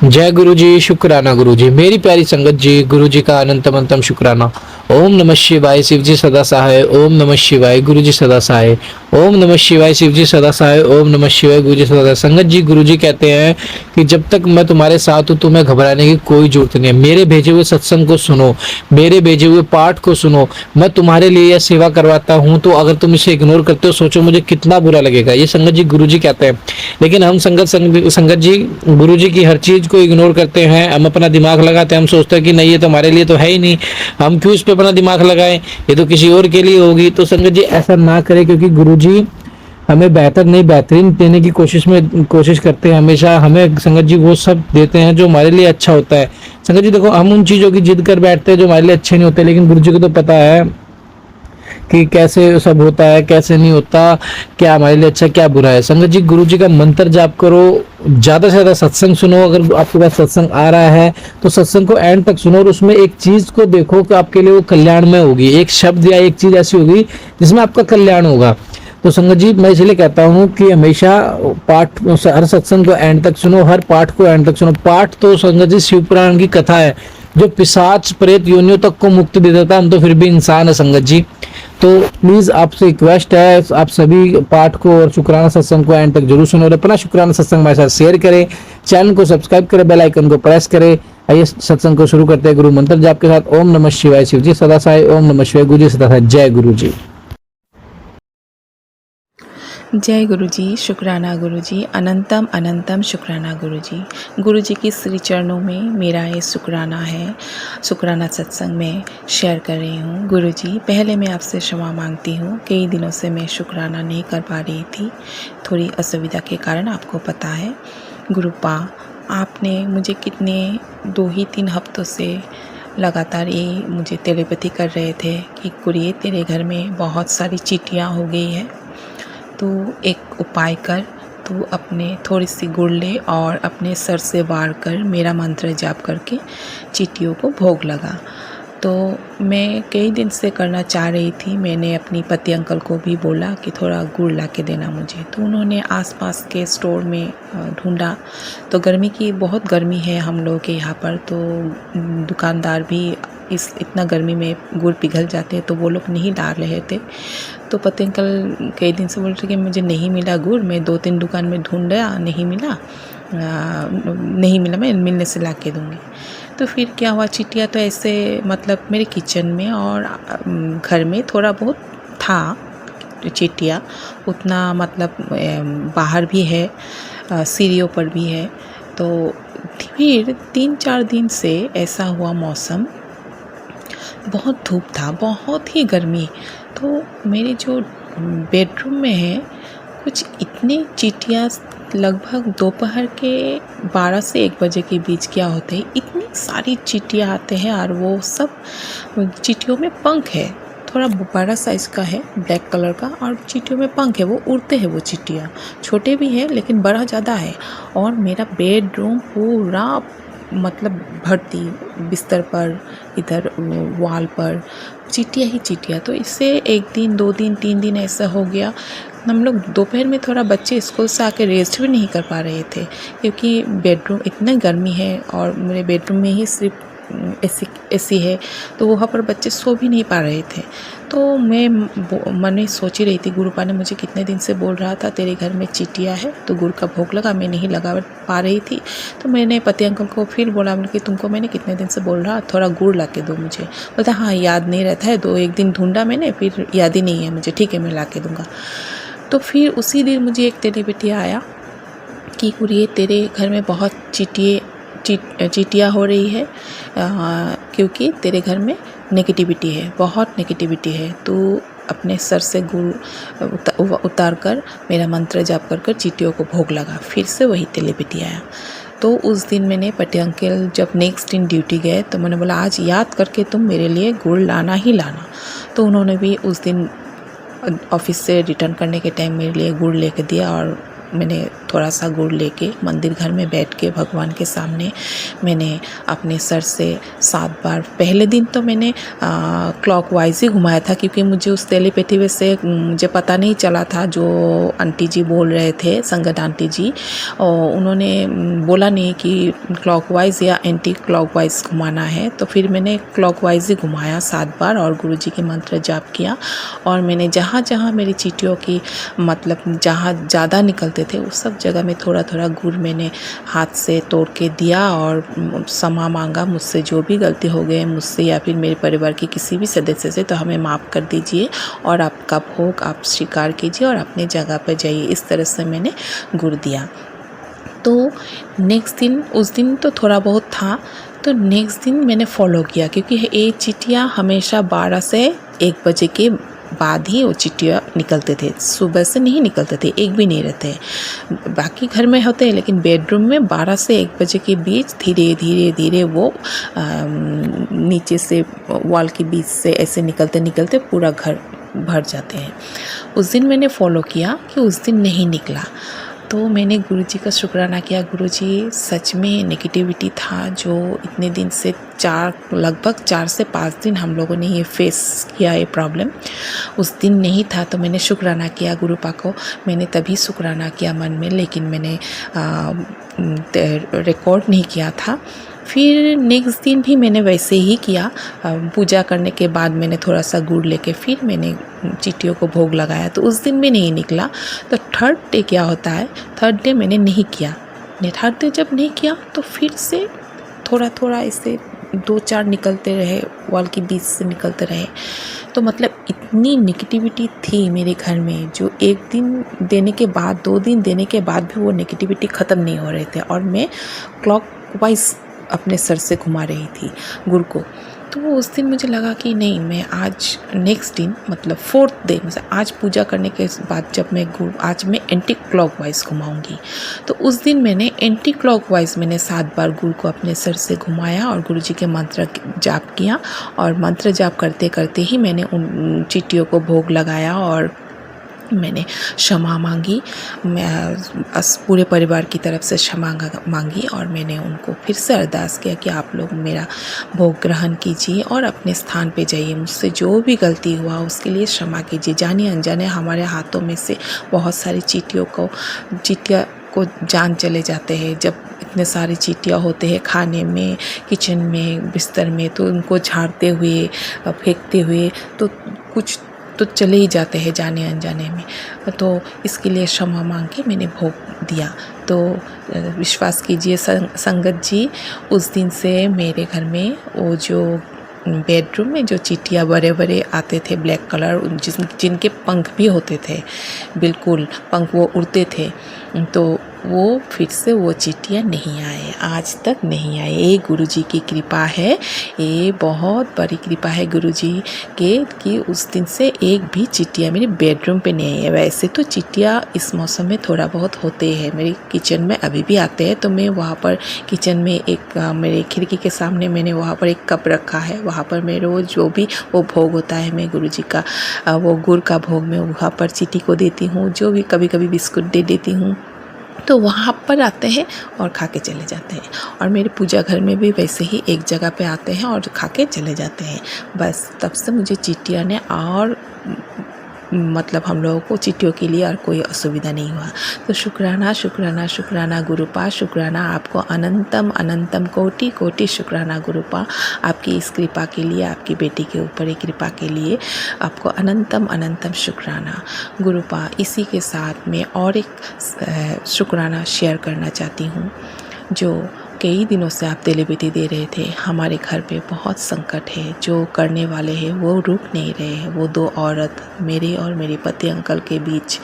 जय गुरु जी, शुक्राना गुरु जी। मेरी प्यारी संगत जी, गुरु जी का अनंतम अंतम शुक्राना। ओम नमः शिवाय, शिव जी सदा सहाय। ओम नमः शिवाय, गुरु जी सदा सहाय। ओम नमः शिवाय, शिव जी सदा सहाय। ओम नमः शिवाय, गुरु जी सदा सहाय। संगत जी, गुरु जी कहते हैं कि जब तक मैं तुम्हारे साथ हूँ तुम्हें घबराने की कोई जरूरत नहीं है। मेरे भेजे हुए सत्संग को सुनो, मेरे भेजे हुए पाठ को सुनो। मैं तुम्हारे लिए यह सेवा करवाता हूँ, तो अगर तुम इसे इग्नोर करते हो सोचो मुझे कितना बुरा लगेगा। ये संगत जी गुरु जी कहते हैं। लेकिन हम संगत जी गुरु जी की हर चीज को इग्नोर करते हैं। हम अपना दिमाग लगाते हैं, हम सोचते हैं कि नहीं ये तो हमारे लिए तो है ही नहीं, हम क्यों इस पे अपना दिमाग लगाएं, ये तो किसी और के लिए होगी। तो संगत जी ऐसा ना करें, क्योंकि गुरु जी हमें बेहतर नहीं बेहतरीन देने की कोशिश करते हैं। हमेशा हमें संगत जी वो सब देते हैं जो हमारे लिए अच्छा होता है। संगत जी देखो, हम उन चीजों की जिद कर बैठते हैं जो हमारे लिए अच्छे नहीं होते, लेकिन गुरु जी को तो पता है कि कैसे सब होता है कैसे नहीं होता, क्या हमारे लिए अच्छा क्या बुरा है। संगत जी गुरु जी का मंत्र जाप करो, ज्यादा से ज्यादा सत्संग सुनो। अगर आपके पास सत्संग आ रहा है तो सत्संग को एंड तक सुनो और उसमें एक चीज को देखो कि आपके लिए वो कल्याण में होगी। एक शब्द या एक चीज ऐसी होगी जिसमें आपका कल्याण होगा। तो संगत जी मैं इसलिए कहता हूँ कि हमेशा पाठ हर सत्संग को एंड तक सुनो, हर पाठ को एंड तक सुनो। पाठ तो संगत जी शिव पुराण की कथा है जो पिशाच प्रेत योनियों तक को मुक्ति दे देता है। हम तो फिर भी इंसान है संगत जी। तो प्लीज आपसे रिक्वेस्ट है, आप सभी पाठ को और शुक्राना सत्संग को एंड तक जरूर सुनो और अपना शुक्राना सत्संग हमारे साथ शेयर करें। चैनल को सब्सक्राइब करें, बेल आइकन को प्रेस करें। आइए सत्संग को शुरू करते हैं गुरु मंत्र जाप के साथ। ओम नमः शिवाय, शिव जी सदा सहाय। ओम नमः शिवाय, गुरु जी सदा सहाय। जय गुरु जी। जय गुरु जी, शुक्राना गुरु जी, अनंतम अनंतम शुक्राना गुरु जी। गुरु जी की श्री चरणों में मेरा ये शुक्राना है, शुक्राना सत्संग में शेयर कर रही हूँ। गुरु जी पहले मैं आपसे क्षमा मांगती हूँ, कई दिनों से मैं शुक्राना नहीं कर पा रही थी, थोड़ी असुविधा के कारण, आपको पता है। गुरुपा आपने मुझे कितने 2 ही 3 हफ्तों से लगातार ये मुझे टेलीपैथी कर रहे थे कि कुरिये तेरे घर में बहुत सारी चींटियाँ हो गई है, तो एक उपाय कर, तू अपने थोड़ी सी गुड़ ले और अपने सर से वार कर मेरा मंत्र जाप करके चींटियों को भोग लगा। तो मैं कई दिन से करना चाह रही थी। मैंने अपनी पति अंकल को भी बोला कि थोड़ा गुड़ ला के देना मुझे, तो उन्होंने आसपास के स्टोर में ढूंढा। तो गर्मी की बहुत गर्मी है हम लोगों के यहाँ पर, तो दुकानदार भी इतना गर्मी में गुड़ पिघल जाते हैं, तो वो लोग नहीं ला रहे थे। तो पति अंकल कई दिन से बोल रहे कि मुझे नहीं मिला गुड़, मैं 2-3 दुकान में ढूंढा, नहीं मिला, मैं मिलने से ला के दूँगी। तो फिर क्या हुआ, चींटियाँ तो ऐसे मतलब मेरे किचन में और घर में थोड़ा बहुत था चींटियाँ, उतना मतलब बाहर भी है, सीढ़ियों पर भी है। तो फिर 3-4 दिन से ऐसा हुआ, मौसम बहुत धूप था, बहुत ही गर्मी। तो मेरे जो बेडरूम में है कुछ इतने चींटियाँ, लगभग दोपहर के 12 से 1 बजे के बीच क्या होते हैं, इतनी सारी चींटियाँ आते हैं और वो सब चींटियों में पंख है, थोड़ा बड़ा साइज़ का है, ब्लैक कलर का, और चींटियों में पंख है, वो उड़ते हैं वो चींटियाँ, छोटे भी हैं लेकिन बड़ा ज़्यादा है। और मेरा बेडरूम पूरा मतलब भरती, बिस्तर पर, इधर वॉल पर चींटियाँ ही चींटियाँ। तो इससे 1 दिन 2 दिन 3 दिन ऐसा हो गया। हम लोग दोपहर में थोड़ा बच्चे स्कूल से आके रेस्ट भी नहीं कर पा रहे थे, क्योंकि बेडरूम इतना गर्मी है और मेरे बेडरूम में ही सिर्फ एसी है, तो वहाँ पर बच्चे सो भी नहीं पा रहे थे। तो मैं मन में सोच ही रही थी, गुरुपा ने मुझे कितने दिन से बोल रहा था तेरे घर में चींटियाँ है तो गुड़ का भोग लगा, मैं नहीं लगा पा रही थी। तो मैंने पति अंकल को फिर बोला कि तुमको मैंने कितने दिन से बोल रहा, थोड़ा गुड़ ला के दो मुझे। बोलता हाँ याद नहीं रहता है, 2-1 दिन ढूंढा मैंने, फिर याद ही नहीं है मुझे, ठीक है मैं ला के दूँगा। तो फिर उसी दिन मुझे एक टेलीपैथी आया कि कुरिये तेरे घर में बहुत चींटियाँ हो रही है, क्योंकि तेरे घर में नेगेटिविटी है, बहुत नेगेटिविटी है। तो अपने सर से गुड़ उतार कर मेरा मंत्र जाप कर चींटियों को भोग लगा। फिर से वही टेलीपैथी आया। तो उस दिन मैंने पति अंकल जब नेक्स्ट दिन ड्यूटी गए तो मैंने बोला आज याद करके तुम मेरे लिए गुड़ लाना ही लाना। तो उन्होंने भी उस दिन ऑफिस से रिटर्न करने के टाइम मेरे लिए गुड़ लेके दिया और मैंने थोड़ा सा गुड़ लेके मंदिर घर में बैठ के भगवान के सामने मैंने अपने सर से 7 बार, पहले दिन तो मैंने क्लॉकवाइज ही घुमाया था, क्योंकि मुझे उस टेलीपैथी से मुझे पता नहीं चला था। जो आंटी जी बोल रहे थे, संगत आंटी जी, और उन्होंने बोला नहीं कि क्लॉकवाइज या एंटी क्लॉकवाइज घुमाना है, तो फिर मैंने क्लॉकवाइज ही घुमाया 7 बार और गुरुजी के मंत्र जाप किया। और मैंने जहाँ जहाँ मेरी चींटियों की मतलब जहाँ ज़्यादा निकलते थे उस सब जगह में थोड़ा थोड़ा गुड़ मैंने हाथ से तोड़ के दिया और क्षमा मांगा, मुझसे जो भी गलती हो गए मुझसे या फिर मेरे परिवार के किसी भी सदस्य से, तो हमें माफ़ कर दीजिए और आपका भोग आप स्वीकार कीजिए और अपने जगह पर जाइए। इस तरह से मैंने गुड़ दिया। तो नेक्स्ट दिन, उस दिन तो थोड़ा बहुत था, तो नेक्स्ट दिन मैंने फॉलो किया, क्योंकि ये चींटियाँ हमेशा 12 से 1 बजे के बाद ही वो चींटियाँ निकलते थे, सुबह से नहीं निकलते थे, एक भी नहीं रहते। बाकी घर में होते हैं, लेकिन बेडरूम में 12 से 1 बजे के बीच धीरे धीरे धीरे वो नीचे से वॉल के बीच से ऐसे निकलते निकलते पूरा घर भर जाते हैं। उस दिन मैंने फॉलो किया कि उस दिन नहीं निकला, तो मैंने गुरुजी का शुक्राना किया। गुरुजी, सच में नेगेटिविटी था जो इतने दिन से लगभग 4 से 5 दिन हम लोगों ने ये फेस किया, ये प्रॉब्लम उस दिन नहीं था। तो मैंने शुक्राना किया गुरुपा को, मैंने तभी शुक्राना किया मन में, लेकिन मैंने रिकॉर्ड नहीं किया था। फिर नेक्स्ट दिन भी मैंने वैसे ही किया। पूजा करने के बाद मैंने थोड़ा सा गुड़ लेके फिर मैंने चींटियों को भोग लगाया, तो उस दिन भी नहीं निकला। तो थर्ड डे क्या होता है, थर्ड डे मैंने नहीं किया। थर्ड डे जब नहीं किया तो फिर से थोड़ा थोड़ा ऐसे 2-4 निकलते रहे, वॉल के बीच से निकलते रहे। तो मतलब इतनी नेगेटिविटी थी मेरे घर में, जो 1 दिन देने के बाद, 2 दिन देने के बाद भी वो नेगेटिविटी ख़त्म नहीं हो रहे थे, और मैं क्लॉकवाइज अपने सर से घुमा रही थी गुड़ को। तो उस दिन मुझे लगा कि नहीं, मैं आज नेक्स्ट दिन मतलब 4th डे, मतलब आज पूजा करने के बाद जब मैं गुड़, आज मैं एंटी क्लॉकवाइज घुमाऊंगी। तो उस दिन मैंने एंटी क्लॉकवाइज मैंने 7 बार गुड़ को अपने सर से घुमाया और गुरुजी के मंत्र जाप किया, और मंत्र जाप करते करते ही मैंने उन चींटियों को भोग लगाया और मैंने क्षमा मांगी। मैं पूरे परिवार की तरफ से क्षमा मांगी, और मैंने उनको फिर से अरदास किया कि आप लोग मेरा भोग ग्रहण कीजिए और अपने स्थान पे जाइए। मुझसे जो भी गलती हुआ उसके लिए क्षमा कीजिए। जाने अनजाने हमारे हाथों में से बहुत सारी चींटियों को जान चले जाते हैं। जब इतने सारे चींटियाँ होते हैं खाने में, किचन में, बिस्तर में, तो उनको झाड़ते हुए, फेंकते हुए तो कुछ तो चले ही जाते हैं जाने अनजाने में। तो इसके लिए क्षमा मांग के मैंने भोग दिया। तो विश्वास कीजिए संगत जी, उस दिन से मेरे घर में वो जो बेडरूम में जो चींटियाँ बड़े बड़े आते थे ब्लैक कलर, जिनके पंख भी होते थे, बिल्कुल पंख वो उड़ते थे, तो वो फिर से वो चींटियाँ नहीं आए, आज तक नहीं आए। ये गुरुजी की कृपा है, ये बहुत बड़ी कृपा है गुरुजी के, कि उस दिन से एक भी चींटियाँ मेरे बेडरूम पे नहीं आई है। वैसे तो चींटियाँ इस मौसम में थोड़ा बहुत होते हैं, मेरे किचन में अभी भी आते हैं। तो मैं वहाँ पर किचन में एक मेरे खिड़की के सामने मैंने वहाँ पर एक कप रखा है, वहाँ पर मैं रोज़ जो भी वो भोग होता है, मैं गुरुजी का वो गुड़ का भोग मैं वहाँ पर चींटी को देती हूँ, जो भी कभी कभी बिस्कुट दे देती हूँ, तो वहाँ पर आते हैं और खा के चले जाते हैं। और मेरे पूजा घर में भी वैसे ही एक जगह पे आते हैं और खा के चले जाते हैं। बस तब से मुझे चींटियाँ ने और मतलब हम लोगों को चींटियों के लिए और कोई असुविधा नहीं हुआ। तो शुक्राना शुक्राना शुक्राना गुरुपा, शुक्राना आपको अनंतम अनंतम कोटि कोटि शुक्राना गुरुपा, आपकी इस कृपा के लिए, आपकी बेटी के ऊपर एक कृपा के लिए आपको अनंतम अनंतम शुक्राना गुरुपा। इसी के साथ मैं और एक शुक्राना शेयर करना चाहती हूँ। जो कई दिनों से आप तेलीबेटी दे रहे थे, हमारे घर पे बहुत संकट है, जो करने वाले हैं वो रुक नहीं रहे हैं। वो 2 औरत, मेरे और मेरे पति अंकल के बीच,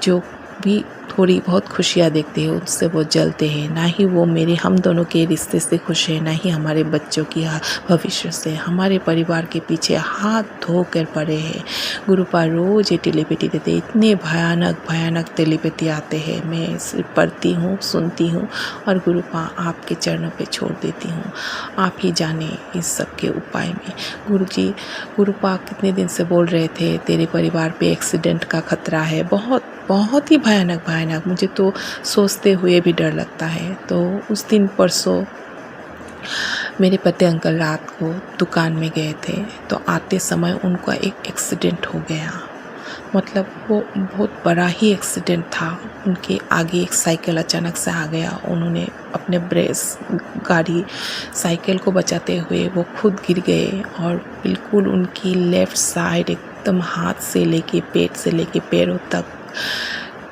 जो भी थोड़ी बहुत खुशियाँ देखते हैं उससे वो जलते हैं। ना ही वो मेरे हम दोनों के रिश्ते से खुश है, ना ही हमारे बच्चों की भविष्य से। हमारे परिवार के पीछे हाथ धो कर पड़े हैं। गुरुपा रोज़ ये टेलीपेथी देते, इतने भयानक भयानक टेलीपेथी आते हैं। मैं सिर्फ पढ़ती हूँ, सुनती हूँ और गुरुपा आपके चरणों पे छोड़ देती हूँ। आप ही जाने इस सब के उपाय में। गुरुपा कितने दिन से बोल रहे थे तेरे परिवार पे एक्सीडेंट का खतरा है, बहुत बहुत ही भयानक भयानक, मुझे तो सोचते हुए भी डर लगता है। तो उस दिन परसों मेरे पति अंकल रात को दुकान में गए थे, तो आते समय उनका एक एक्सीडेंट हो गया। मतलब वो बहुत बड़ा ही एक्सीडेंट था। उनके आगे एक साइकिल अचानक से आ गया, उन्होंने अपने गाड़ी साइकिल को बचाते हुए वो खुद गिर गए और बिल्कुल उनकी लेफ़्ट साइड एकदम हाथ से लेके पेट से लेके पैरों तक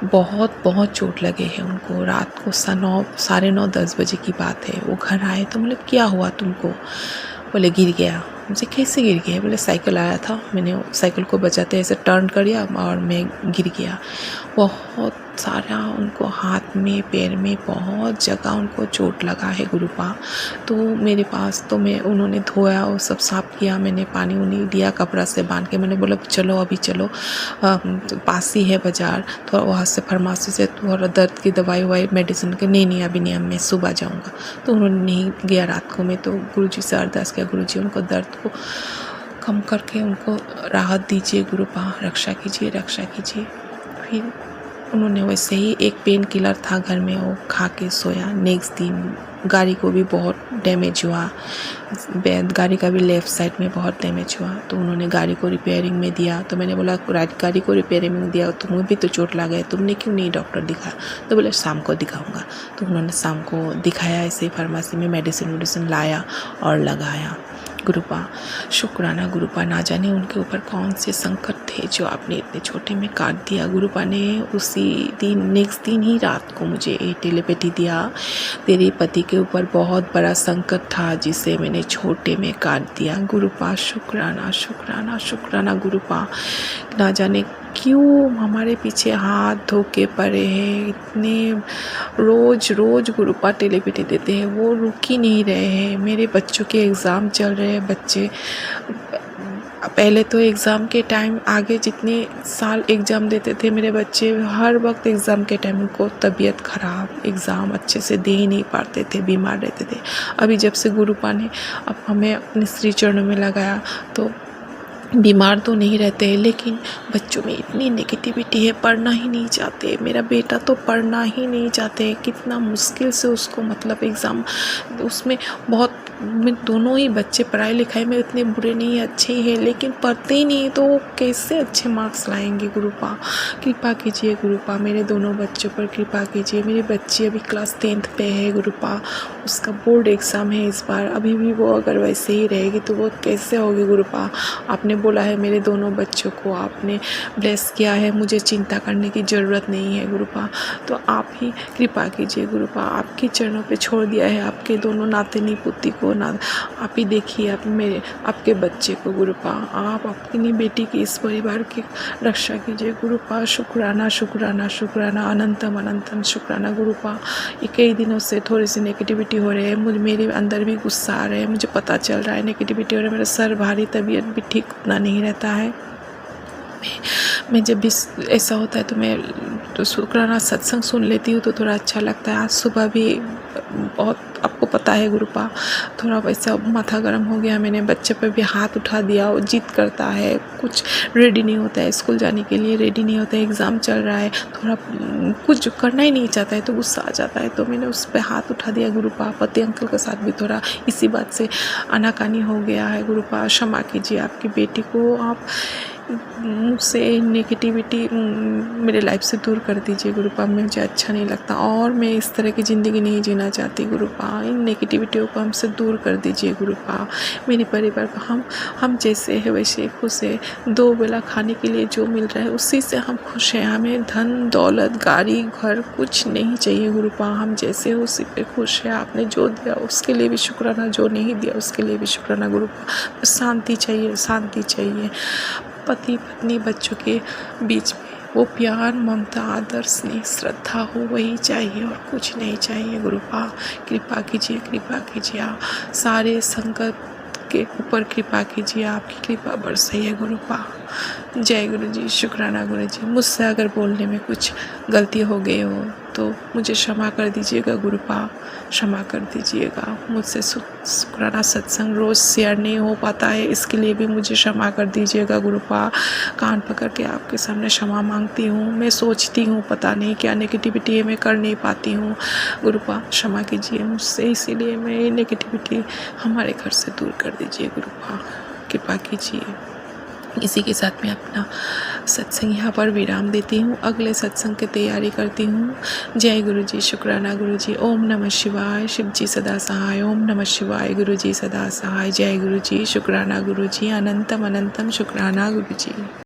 बहुत बहुत चोट लगे हैं उनको। रात को 9:30 बजे की बात है। वो घर आए तो बोले क्या हुआ तुमको? बोले गिर गया। मुझे कैसे गिर गया? बोले साइकिल आया था, मैंने साइकिल को बचाते ऐसे टर्न कर दिया और मैं गिर गया। बहुत सारा उनको हाथ में पैर में बहुत जगह उनको चोट लगा है गुरुपा। तो मेरे पास तो उन्होंने धोया और सब साफ़ किया, मैंने पानी उनी दिया कपड़ा से बांध के। मैंने बोला चलो अभी चलो, पास ही है बाज़ार, थोड़ा वहाँ से फार्मेसी से थोड़ा दर्द की दवाई ववाई मेडिसिन के। नहीं अभी नहीं, मैं सुबह जाऊँगा। तो उन्होंने नहीं गया रात को। मैं तो गुरुजी से अरदास किया, गुरुजी उनको दर्द को कम करके उनको राहत दीजिए गुरुपा, रक्षा कीजिए रक्षा कीजिए। फिर उन्होंने वैसे ही एक पेन किलर था घर में, वो खा के सोया। नेक्स्ट दिन गाड़ी को भी बहुत डैमेज हुआ, गाड़ी का भी लेफ़्ट साइड में बहुत डैमेज हुआ। तो उन्होंने गाड़ी को रिपेयरिंग में दिया। तो मैंने बोला गाड़ी को रिपेयरिंग में दिया, तुम्हें भी तो चोट लगा है, तुमने क्यों नहीं डॉक्टर दिखाया? तो बोले शाम को दिखाऊंगा। तो उन्होंने शाम को दिखाया, ऐसे फार्मेसी में मेडिसिन लाया और लगाया। गुरुपा शुक्राना गुरुपा, ना जाने उनके ऊपर कौन से संकट थे जो आपने इतने छोटे में काट दिया। गुरुपा ने उसी दिन नेक्स्ट दिन ही रात को मुझे टेलीपैथी दिया, तेरे पति के ऊपर बहुत बड़ा संकट था जिसे मैंने छोटे में काट दिया। गुरुपा शुक्राना शुक्राना शुक्राना गुरुपा, ना जाने क्यों हमारे पीछे हाथ धो के पड़े हैं। इतने रोज़ गुरुपा टेलीपैथी देते हैं, वो रुक ही नहीं रहे हैं। मेरे बच्चों के एग्ज़ाम चल रहे हैं। बच्चे पहले तो एग्ज़ाम के टाइम आगे जितने साल एग्ज़ाम देते थे मेरे बच्चे, हर वक्त एग्ज़ाम के टाइम उनको तबीयत ख़राब, एग्ज़ाम अच्छे से दे ही नहीं पाते थे, बीमार रहते थे। अभी जब से गुरुपा ने अब हमें अपने श्री चरणों में लगाया तो बीमार तो नहीं रहते हैं, लेकिन बच्चों में इतनी नेगेटिविटी है, पढ़ना ही नहीं चाहते। मेरा बेटा तो पढ़ना ही नहीं चाहते, कितना मुश्किल से उसको मतलब एग्ज़ाम उसमें बहुत, में दोनों ही बच्चे पढ़ाई लिखाई में उतने बुरे नहीं, अच्छे ही हैं, लेकिन पढ़ते ही नहीं, तो वो कैसे अच्छे मार्क्स लाएंगे। गुरुपा कृपा कीजिए गुरुपा, मेरे दोनों बच्चों पर कृपा कीजिए। मेरी बच्ची अभी क्लास 10th पे है गुरुपा, उसका बोर्ड एग्ज़ाम है इस बार। अभी भी वो अगर वैसे ही रहेगी तो वो कैसे होगी गुरुपा? आपने बोला है मेरे दोनों बच्चों को आपने ब्लेस किया है, मुझे चिंता करने की ज़रूरत नहीं है गुरुपा। तो आप ही कृपा कीजिए गुरुपा, आपके चरणों पे छोड़ दिया है आपके दोनों नातिनी पुत्री को। ना आप ही देखिए आपके बच्चे को गुरुपा, आप अपनी बेटी की इस परिवार की रक्षा कीजिए गुरुपा। शुक्राना शुक्राना शुक्राना, अनंतम अनंतम शुक्राना गुरुपा। ये कई दिनों से थोड़ी सी नेगेटिविटी हो रही है, मेरे अंदर भी गुस्सा आ रहा है, मुझे पता चल रहा है नेगेटिविटी हो रहा है, मेरा सर भारी, तबीयत भी ठीक उतना नहीं रहता है। मैं जब भी ऐसा होता है तो मैं तो शुक्राना सत्संग सुन लेती हूँ तो थोड़ा अच्छा लगता है। आज सुबह भी बहुत, आपको पता है गुरुपा, थोड़ा वैसा माथा गर्म हो गया, मैंने बच्चे पर भी हाथ उठा दिया। वो जिद करता है, कुछ रेडी नहीं होता है, स्कूल जाने के लिए रेडी नहीं होता है, एग्ज़ाम चल रहा है, थोड़ा कुछ करना ही नहीं चाहता है, तो गुस्सा आ जाता है। तो मैंने उस पर हाथ उठा दिया गुरुपा। पति अंकल के साथ भी थोड़ा इसी बात से आनाकानी हो गया है गुरुपा। क्षमा कीजिए आपकी बेटी को, आप मुझसे नेगेटिविटी मेरे लाइफ से दूर कर दीजिए गुरुपा, मुझे अच्छा नहीं लगता और मैं इस तरह की ज़िंदगी नहीं जीना चाहती गुरुपा। इन नेगेटिविटियों को हमसे दूर कर दीजिए गुरुपा। मेरे परिवार को हम जैसे है वैसे खुश है, 2 बेला खाने के लिए जो मिल रहा है उसी से हम खुश हैं। हमें धन दौलत गाड़ी घर कुछ नहीं चाहिए गुरुपा, हम जैसे हो उसी पे खुश है। आपने जो दिया उसके लिए भी शुक्राना, जो नहीं दिया उसके लिए भी शुक्राना गुरुपा। शांति चाहिए, शांति चाहिए। पति पत्नी बच्चों के बीच में वो प्यार ममता आदर स्नेह श्रद्धा हो, वही चाहिए और कुछ नहीं चाहिए गुरुपा। कृपा कीजिए कृपा कीजिए, आप सारे संकट के ऊपर कृपा कीजिए, आपकी कृपा बरसइए गुरुपा। जय गुरु जी, शुक्राना गुरु जी। मुझसे अगर बोलने में कुछ गलती हो गई हो तो मुझे क्षमा कर दीजिएगा गुरुपा, क्षमा कर दीजिएगा। मुझसे शुक्राना सत्संग रोज़ शेयर नहीं हो पाता है, इसके लिए भी मुझे क्षमा कर दीजिएगा गुरुपा। कान पकड़ के आपके सामने क्षमा मांगती हूँ। मैं सोचती हूँ पता नहीं क्या नेगेटिविटी है, मैं कर नहीं पाती हूँ गुरुपा, क्षमा कीजिए मुझसे। इसीलिए मैं ये नेगेटिविटी हमारे घर से दूर कर दीजिए गुरुपा, कृपा कीजिए। इसी के साथ मैं अपना सत्संग यहाँ पर विराम देती हूँ, अगले सत्संग की तैयारी करती हूँ। जय गुरु जी, शुक्राना गुरु जी। ओम नमः शिवाय, शिव जी सदा सहाय। ओम नमः शिवाय, गुरु जी सदा सहाय। जय गुरु जी, शुक्राना गुरु जी। अनंतम अनंतम शुक्राना गुरु जी।